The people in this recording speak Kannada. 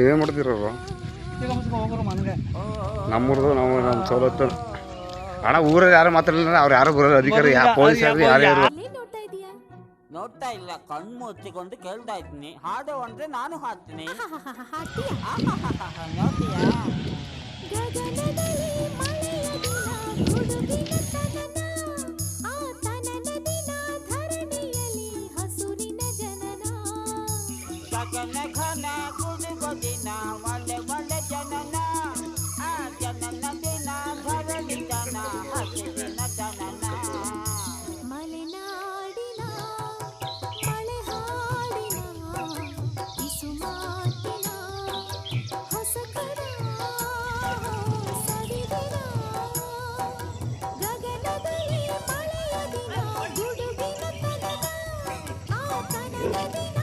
ಏನು ಮಾಡ್ತಿರೋರು ನಮ್ಮೂರ್ದು ನಾವು ನಮ್ಮ ಸವಲತ್ತು ಅಣ್ಣ ಊರಲ್ಲಿ ಯಾರು ಮಾತಾಡಲಿಲ್ಲ ಅವ್ರು ಯಾರು ಬರೋದು ಅಧಿಕಾರಿ ಪೊಲೀಸ್ ಯಾರು ಯಾರು ನೋಡ್ತಾ ಇಲ್ಲ ಕಣ್ಣು ಮುಚ್ಚಿಕೊಂಡು ಕೇಳ್ತಾ ಇದ್ದೀನಿ ಹಾಡು ಅಂದ್ರೆ ನಾನು ಹಾಡ್ತೀನಿ ನೋಡ್ತೀಯಾ ಗಗನ ಘನ ಗುಡುಗು ದಿನ